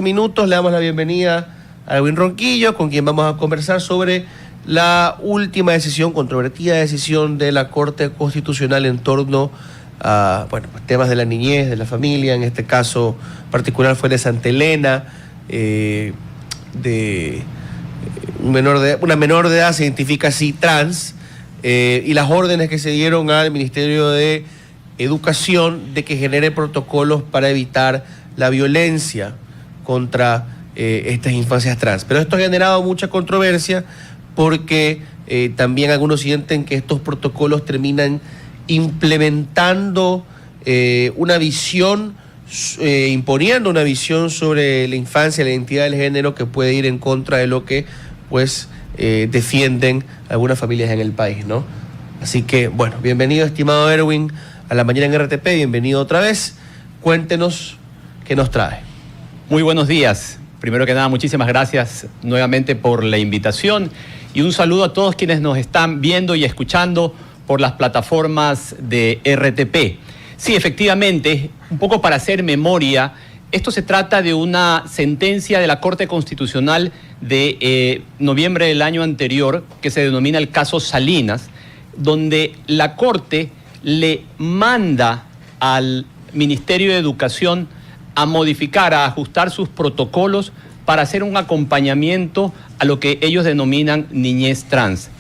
Minutos le damos la bienvenida a Edwin Ronquillo, con quien vamos a conversar sobre la última decisión, controvertida decisión de la Corte Constitucional en torno a temas de la niñez, de la familia. En este caso particular fue de Santa Elena, una menor de edad se identifica así trans, y las órdenes que se dieron al Ministerio de Educación de que genere protocolos para evitar la violencia contra estas infancias trans. Pero esto ha generado mucha controversia porque también algunos sienten que estos protocolos terminan implementando una visión, imponiendo una visión sobre la infancia, la identidad del género, que puede ir en contra de lo que defienden algunas familias en el país, ¿no? Así que, bueno, bienvenido, estimado Erwin, a La Mañana en RTP, bienvenido otra vez. Cuéntenos qué nos trae. Muy buenos días. Primero que nada, muchísimas gracias nuevamente por la invitación y un saludo a todos quienes nos están viendo y escuchando por las plataformas de RTP. Sí, efectivamente, un poco para hacer memoria, esto se trata de una sentencia de la Corte Constitucional de noviembre del año anterior, que se denomina el caso Salinas, donde la Corte le manda al Ministerio de Educación a modificar, a ajustar sus protocolos para hacer un acompañamiento a lo que ellos denominan niñez trans.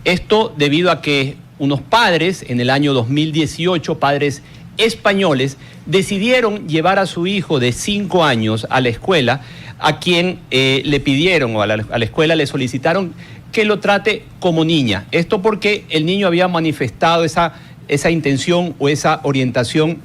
Esto debido a que unos padres, en el año 2018, padres españoles, decidieron llevar a su hijo de 5 años a la escuela, a quien le pidieron, o a la escuela le solicitaron que lo trate como niña. Esto porque el niño había manifestado esa intención o esa orientación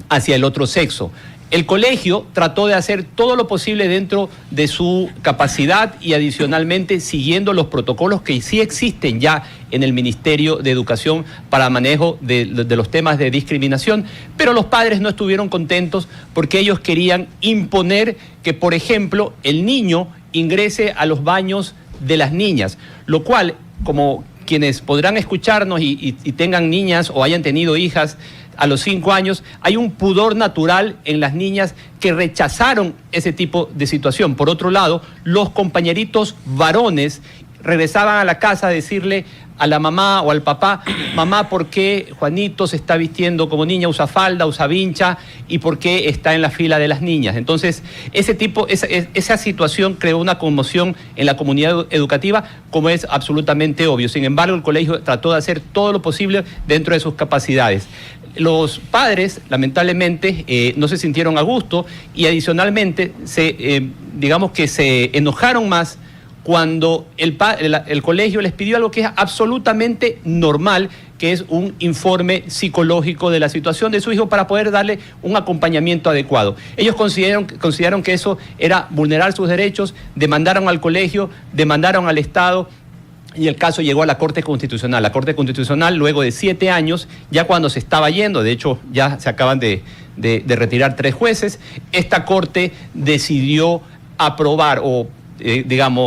hacia el otro sexo. El colegio trató de hacer todo lo posible dentro de su capacidad y adicionalmente siguiendo los protocolos que sí existen ya en el Ministerio de Educación para manejo de los temas de discriminación, pero los padres no estuvieron contentos porque ellos querían imponer que, por ejemplo, el niño ingrese a los baños de las niñas, lo cual, como quienes podrán escucharnos y tengan niñas o hayan tenido hijas a los 5 años, hay un pudor natural en las niñas que rechazaron ese tipo de situación. Por otro lado, los compañeritos varones regresaban a la casa a decirle a la mamá o al papá: mamá, ¿por qué Juanito se está vistiendo como niña, usa falda, usa vincha, y por qué está en la fila de las niñas? Entonces, esa situación creó una conmoción en la comunidad educativa, como es absolutamente obvio. Sin embargo, el colegio trató de hacer todo lo posible dentro de sus capacidades. Los padres, lamentablemente, no se sintieron a gusto y adicionalmente digamos que se enojaron más cuando el colegio les pidió algo que es absolutamente normal, que es un informe psicológico de la situación de su hijo para poder darle un acompañamiento adecuado. Ellos consideraron que eso era vulnerar sus derechos, demandaron al colegio, demandaron al Estado, y el caso llegó a la Corte Constitucional. La Corte Constitucional, luego de 7 años, ya cuando se estaba yendo, de hecho ya se acaban de retirar 3 jueces, esta Corte decidió aprobar o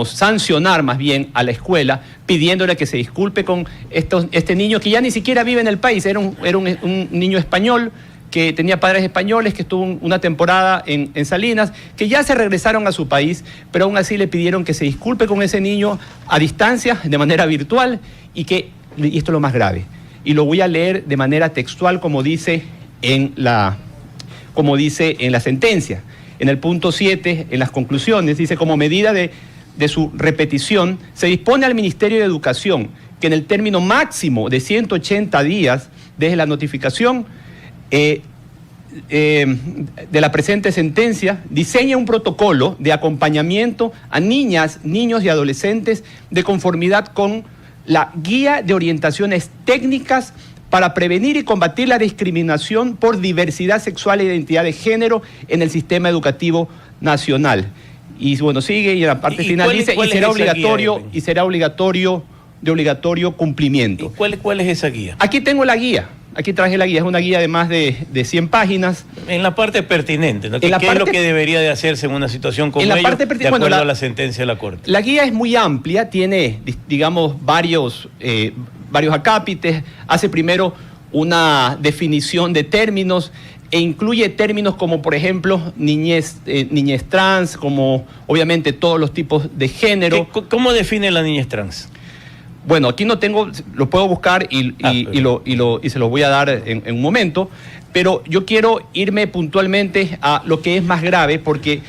sancionar más bien a la escuela, pidiéndole que se disculpe con este niño que ya ni siquiera vive en el país. Era un niño español que tenía padres españoles, que estuvo una temporada en Salinas, que ya se regresaron a su país, pero aún así le pidieron que se disculpe con ese niño a distancia, de manera virtual, y esto es lo más grave, y lo voy a leer de manera textual como dice en la sentencia. En el punto 7, en las conclusiones, dice: como medida de su repetición, se dispone al Ministerio de Educación que en el término máximo de 180 días desde la notificación de la presente sentencia, diseña un protocolo de acompañamiento a niñas, niños y adolescentes de conformidad con la Guía de Orientaciones Técnicas para prevenir y combatir la discriminación por diversidad sexual e identidad de género en el sistema educativo nacional. Y bueno, sigue, y en la parte final dice: y será obligatorio de obligatorio cumplimiento. ¿Y cuál es esa guía? Aquí tengo la guía. Aquí traje la guía, es una guía de más de 100 páginas. En la parte pertinente, ¿no? ¿Qué es lo que debería de hacerse en una situación como ello, de acuerdo a la sentencia de la Corte? La guía es muy amplia, tiene, digamos, varios acápites. Hace primero una definición de términos, e incluye términos como, por ejemplo, niñez trans, como obviamente todos los tipos de género. ¿Cómo define la niñez trans? Bueno, aquí no tengo, lo puedo buscar y se lo voy a dar en un momento, pero yo quiero irme puntualmente a lo que es más grave, porque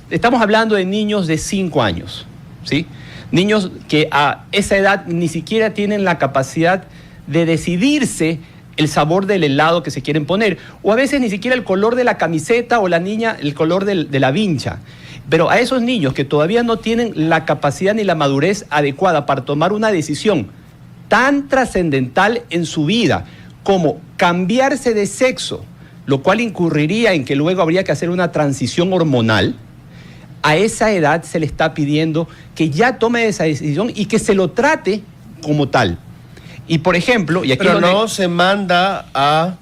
estamos hablando de niños de 5 años, ¿sí? Niños que a esa edad ni siquiera tienen la capacidad de decidirse el sabor del helado que se quieren poner, o a veces ni siquiera el color de la camiseta o la niña, el color de la vincha. Pero a esos niños que todavía no tienen la capacidad ni la madurez adecuada para tomar una decisión tan trascendental en su vida como cambiarse de sexo, lo cual incurriría en que luego habría que hacer una transición hormonal, a esa edad se le está pidiendo que ya tome esa decisión y que se lo trate como tal. Y por ejemplo... Y aquí pero no se manda a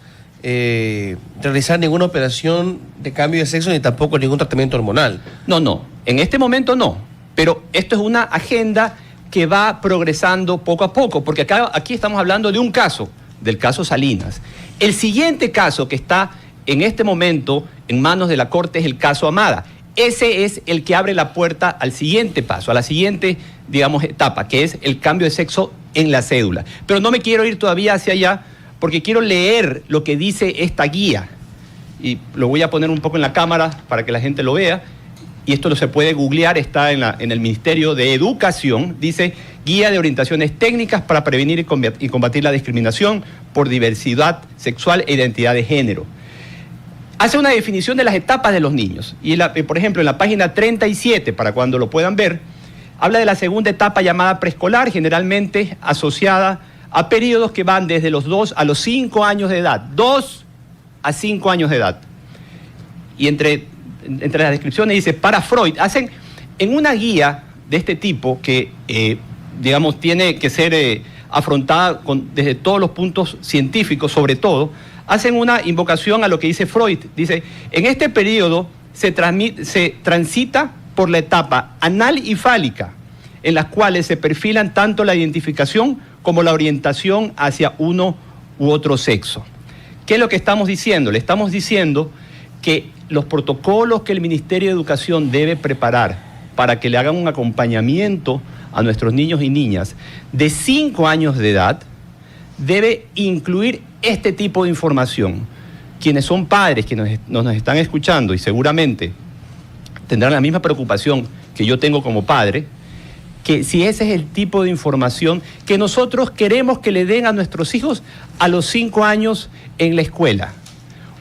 realizar ninguna operación de cambio de sexo ni tampoco ningún tratamiento hormonal. No. En este momento no. Pero esto es una agenda que va progresando poco a poco, porque aquí estamos hablando de un caso, del caso Salinas. El siguiente caso que está en este momento en manos de la Corte es el caso Amada. Ese es el que abre la puerta al siguiente paso, a la siguiente, digamos, etapa, que es el cambio de sexo en la cédula. Pero no me quiero ir todavía hacia allá porque quiero leer lo que dice esta guía. Y lo voy a poner un poco en la cámara para que la gente lo vea. Y esto se puede googlear, está en el Ministerio de Educación. Dice, Guía de Orientaciones Técnicas para Prevenir y Combatir la Discriminación por Diversidad Sexual e Identidad de Género. Hace una definición de las etapas de los niños. Y, por ejemplo, en la página 37, para cuando lo puedan ver, habla de la segunda etapa llamada preescolar, generalmente asociada a periodos que van desde los 2 a los 5 años de edad. 2 a 5 años de edad. Y entre las descripciones dice, para Freud, hacen en una guía de este tipo que, digamos, tiene que ser afrontada desde todos los puntos científicos, sobre todo, hacen una invocación a lo que dice Freud. Dice, en este periodo se transita por la etapa anal y fálica, en las cuales se perfilan tanto la identificación como la orientación hacia uno u otro sexo. ¿Qué es lo que estamos diciendo? Le estamos diciendo que los protocolos que el Ministerio de Educación debe preparar para que le hagan un acompañamiento a nuestros niños y niñas de 5 años de edad debe incluir este tipo de información. Quienes son padres, que nos están escuchando y seguramente tendrán la misma preocupación que yo tengo como padre, que si ese es el tipo de información que nosotros queremos que le den a nuestros hijos a los 5 años en la escuela,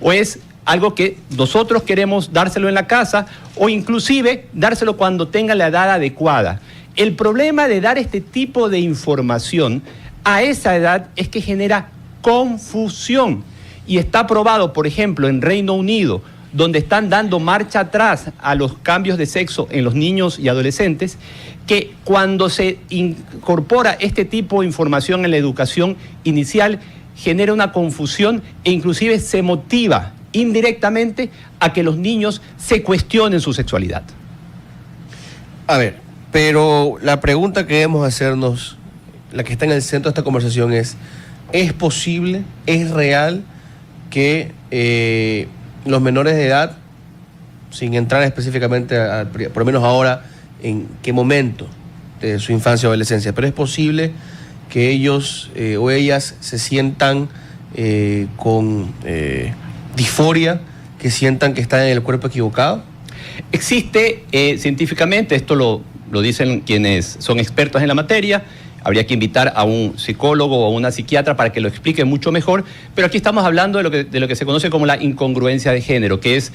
o es algo que nosotros queremos dárselo en la casa, o inclusive dárselo cuando tenga la edad adecuada. El problema de dar este tipo de información a esa edad es que genera confusión. Y está probado, por ejemplo, en Reino Unido, donde están dando marcha atrás a los cambios de sexo en los niños y adolescentes, que cuando se incorpora este tipo de información en la educación inicial, genera una confusión e inclusive se motiva indirectamente a que los niños se cuestionen su sexualidad. A ver, pero la pregunta que debemos hacernos, la que está en el centro de esta conversación es posible, es real que los menores de edad, sin entrar específicamente, por lo menos ahora, en qué momento de su infancia o adolescencia, pero es posible que ellos o ellas se sientan con disforia, que sientan que están en el cuerpo equivocado? Existe científicamente, esto lo dicen quienes son expertos en la materia. Habría que invitar a un psicólogo o a una psiquiatra para que lo explique mucho mejor, pero aquí estamos hablando de lo que se conoce como la incongruencia de género, que es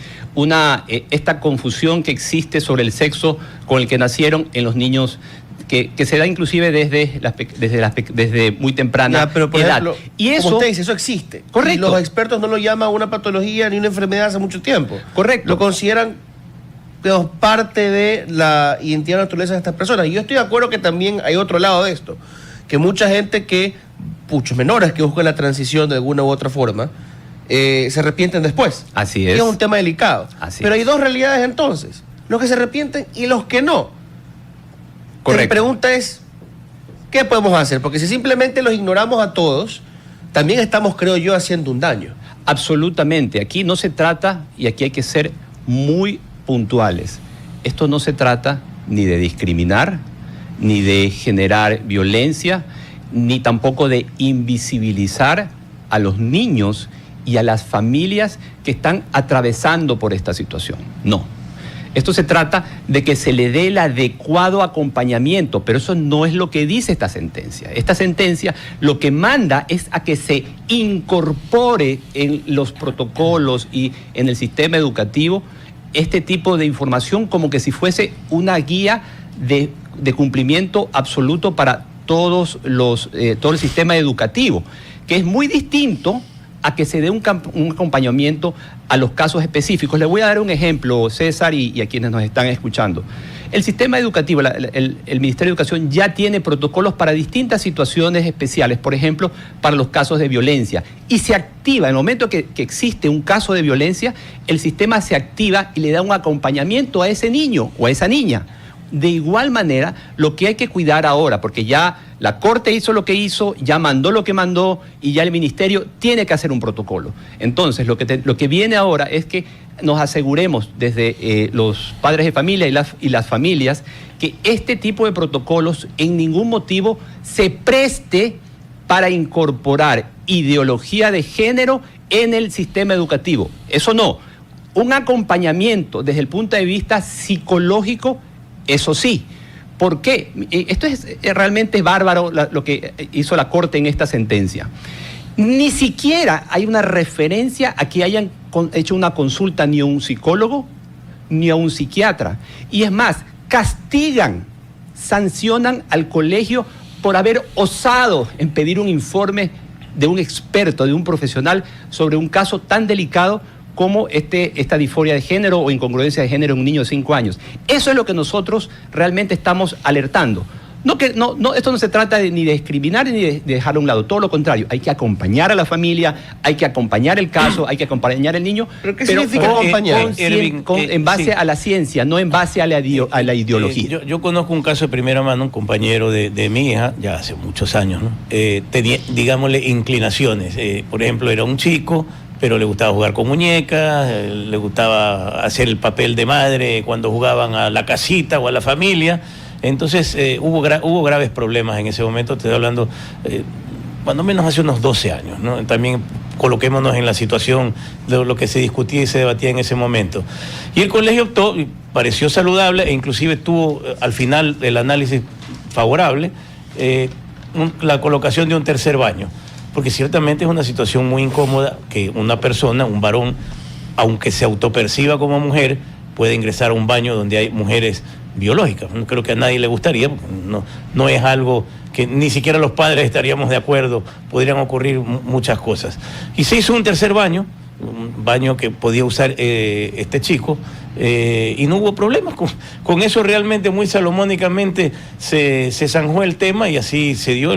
esta confusión que existe sobre el sexo con el que nacieron en los niños, que se da inclusive desde muy temprana pero por edad. Ejemplo, y eso, como usted dice, eso existe. Correcto. Y los expertos no lo llaman una patología ni una enfermedad hace mucho tiempo. Correcto. Lo consideran parte de la identidad y naturaleza de estas personas. Y yo estoy de acuerdo que también hay otro lado de esto, que mucha gente muchos menores que buscan la transición de alguna u otra forma, se arrepienten después. Así es. Y es un tema delicado. Pero hay dos realidades entonces, los que se arrepienten y los que no. Correcto. Mi pregunta es, ¿qué podemos hacer? Porque si simplemente los ignoramos a todos, también estamos, creo yo, haciendo un daño. Absolutamente. Aquí no se trata, y aquí hay que ser muy puntuales, esto no se trata ni de discriminar, ni de generar violencia, ni tampoco de invisibilizar a los niños y a las familias que están atravesando por esta situación. No. Esto se trata de que se le dé el adecuado acompañamiento, pero eso no es lo que dice esta sentencia. Esta sentencia lo que manda es a que se incorpore en los protocolos y en el sistema educativo este tipo de información como que si fuese una guía de cumplimiento absoluto para todo el sistema educativo, que es muy distinto a que se dé un acompañamiento a los casos específicos. Le voy a dar un ejemplo, César, y a quienes nos están escuchando. El sistema educativo, el Ministerio de Educación ya tiene protocolos para distintas situaciones especiales, por ejemplo, para los casos de violencia. Y se activa, en el momento que existe un caso de violencia, el sistema se activa y le da un acompañamiento a ese niño o a esa niña. De igual manera, lo que hay que cuidar ahora, porque ya la Corte hizo lo que hizo, ya mandó lo que mandó y ya el Ministerio tiene que hacer un protocolo. Entonces, lo que viene ahora es que nos aseguremos desde los padres de familia y las familias que este tipo de protocolos en ningún motivo se preste para incorporar ideología de género en el sistema educativo. Eso no. Un acompañamiento desde el punto de vista psicológico, eso sí. ¿Por qué? Esto es realmente bárbaro lo que hizo la Corte en esta sentencia. Ni siquiera hay una referencia a que hayan hecho una consulta ni a un psicólogo ni a un psiquiatra. Y es más, castigan, sancionan al colegio por haber osado en pedir un informe de un experto, de un profesional sobre un caso tan delicado como esta disforia de género o incongruencia de género en un niño de 5 años. Eso es lo que nosotros realmente estamos alertando. Esto no se trata ni de discriminar ni de dejar a un lado, todo lo contrario. Hay que acompañar a la familia, hay que acompañar el caso, hay que acompañar al niño, pero significa acompañar? En base a la ciencia, no en base a la ideología. Yo conozco un caso de primera mano, un compañero de mi hija, ya hace muchos años, ¿no? Tenía, digámosle, inclinaciones. Por ejemplo, era un chico, pero le gustaba jugar con muñecas, le gustaba hacer el papel de madre cuando jugaban a la casita o a la familia. Entonces hubo graves problemas en ese momento, estoy hablando, cuando menos hace unos 12 años, ¿no? También coloquémonos en la situación de lo que se discutía y se debatía en ese momento. Y el colegio optó, pareció saludable, e inclusive tuvo al final del análisis favorable, la colocación de un tercer baño. Porque ciertamente es una situación muy incómoda que una persona, un varón, aunque se autoperciba como mujer, puede ingresar a un baño donde hay mujeres biológicas. No creo que a nadie le gustaría, porque no es algo que ni siquiera los padres estaríamos de acuerdo, podrían ocurrir muchas cosas. Y se hizo un tercer baño, un baño que podía usar este chico, y no hubo problemas. Con eso realmente muy salomónicamente se zanjó el tema y así se dio.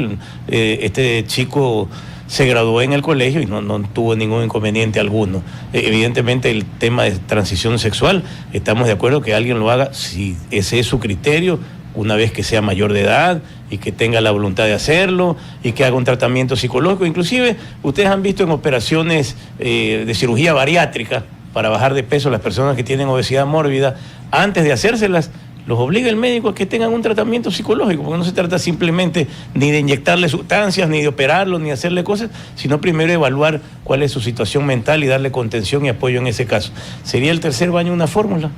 Este chico se graduó en el colegio y no tuvo ningún inconveniente alguno. Evidentemente el tema de transición sexual, estamos de acuerdo que alguien lo haga si ese es su criterio, una vez que sea mayor de edad y que tenga la voluntad de hacerlo y que haga un tratamiento psicológico. Inclusive ustedes han visto en operaciones de cirugía bariátrica para bajar de peso las personas que tienen obesidad mórbida, antes de hacérselas, los obliga el médico a que tengan un tratamiento psicológico, porque no se trata simplemente ni de inyectarle sustancias, ni de operarlo, ni hacerle cosas, sino primero evaluar cuál es su situación mental y darle contención y apoyo en ese caso. ¿Sería el tercer baño una fórmula?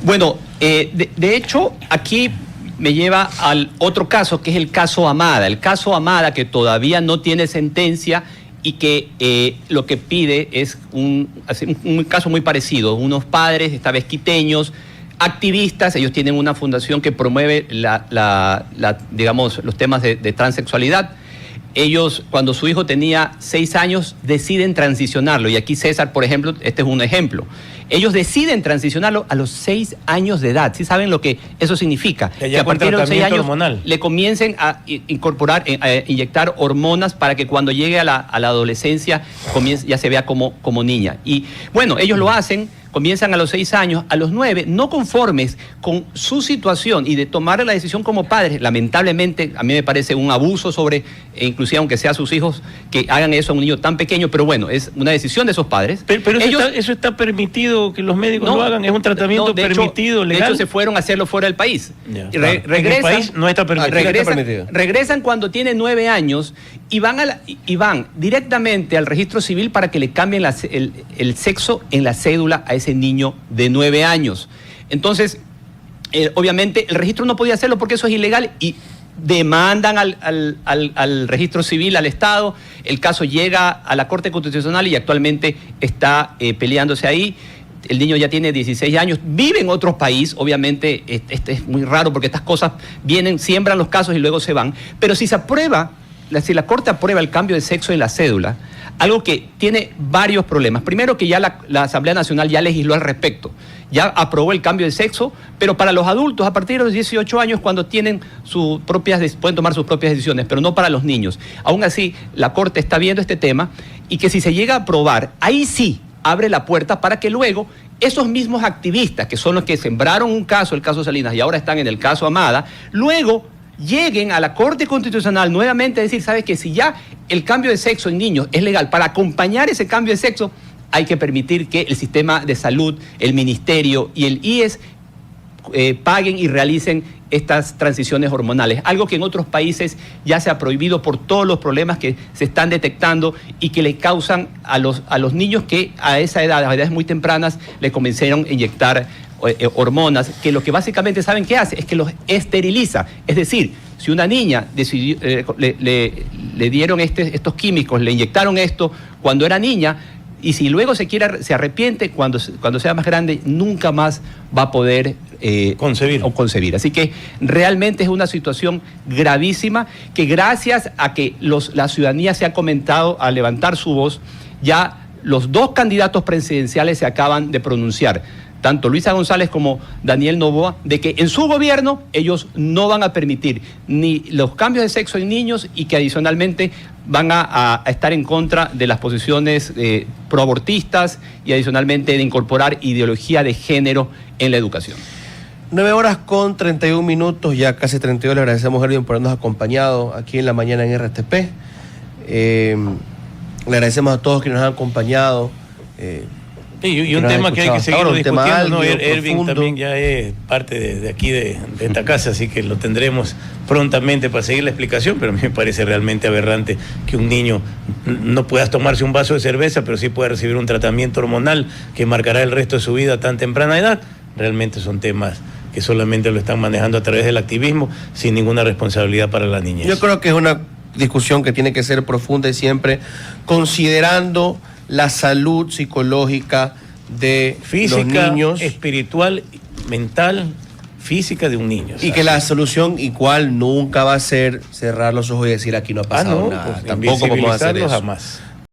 Bueno, de hecho, aquí me lleva al otro caso, que es el caso Amada. El caso Amada, que todavía no tiene sentencia y que lo que pide es un caso muy parecido. Unos padres, esta vez quiteños, activistas, ellos tienen una fundación que promueve digamos, los temas de transexualidad. Ellos, cuando su hijo tenía 6 años, deciden transicionarlo. Y aquí César, por ejemplo, este es un ejemplo. Ellos deciden transicionarlo a los 6 años de edad. ¿Sí saben lo que eso significa? Que a partir de los 6 años hormonal le comiencen a incorporar, a inyectar hormonas para que cuando llegue a la adolescencia ya se vea como niña. Y bueno, ellos lo hacen comienzan a los 6 años, a los 9, no conformes con su situación y de tomar la decisión como padres, lamentablemente a mí me parece un abuso sobre, inclusive aunque sea sus hijos, que hagan eso a un niño tan pequeño, pero bueno, es una decisión de esos padres. Pero eso está permitido que los médicos lo hagan, es un tratamiento permitido, legal. De hecho, se fueron a hacerlo fuera del país. Y en el país no está permitido. Regresan cuando tienen 9 años y van directamente al registro civil para que le cambien el sexo en la cédula a ese niño de 9 años. Entonces, obviamente, el registro no podía hacerlo porque eso es ilegal y demandan al registro civil, al Estado. El caso llega a la Corte Constitucional y actualmente está peleándose ahí. El niño ya tiene 16 años, vive en otro país, obviamente este es muy raro porque estas cosas vienen, siembran los casos y luego se van, pero si se aprueba, si la Corte aprueba el cambio de sexo en la cédula, algo que tiene varios problemas. Primero, que ya la Asamblea Nacional ya legisló al respecto, ya aprobó el cambio de sexo, pero para los adultos a partir de los 18 años cuando tienen pueden tomar sus propias decisiones, pero no para los niños. Aún así, la Corte está viendo este tema y que si se llega a aprobar, ahí sí abre la puerta para que luego esos mismos activistas, que son los que sembraron un caso, el caso Salinas, y ahora están en el caso Amada, luego lleguen a la Corte Constitucional nuevamente a decir, ¿sabes qué? Si ya el cambio de sexo en niños es legal, para acompañar ese cambio de sexo hay que permitir que el sistema de salud, el ministerio y el IES paguen y realicen estas transiciones hormonales, algo que en otros países ya se ha prohibido por todos los problemas que se están detectando y que le causan a los niños que a esa edad, a edades muy tempranas, le comenzaron a inyectar hormonas, que lo que básicamente saben que hace es que los esteriliza. Es decir, si una niña decidió, le dieron estos químicos, le inyectaron esto cuando era niña, y si luego se arrepiente, cuando sea más grande, nunca más va a poder concebir. Así que realmente es una situación gravísima que gracias a que la ciudadanía se ha comentado a levantar su voz, ya los 2 candidatos presidenciales se acaban de pronunciar, tanto Luisa González como Daniel Noboa, de que en su gobierno ellos no van a permitir ni los cambios de sexo en niños y que adicionalmente van a estar en contra de las posiciones proabortistas y adicionalmente de incorporar ideología de género en la educación. 9:31, ya casi 32. Le agradecemos, Erwin, por habernos acompañado aquí en la mañana en RTP. Le agradecemos a todos quienes nos han acompañado. Y un tema que hay que seguir discutiendo, ¿no? Erwin también ya es parte de aquí, de esta casa, así que lo tendremos prontamente para seguir la explicación, pero a mí me parece realmente aberrante que un niño no pueda tomarse un vaso de cerveza, pero sí pueda recibir un tratamiento hormonal que marcará el resto de su vida a tan temprana edad. Realmente son temas que solamente lo están manejando a través del activismo, sin ninguna responsabilidad para la niñez. Yo creo que es una discusión que tiene que ser profunda y siempre considerando la salud psicológica de física, los niños, espiritual, mental, física de un niño. Y que la solución igual nunca va a ser cerrar los ojos y decir aquí no ha pasado nada. Pues, tampoco vamos a hacer eso. Jamás.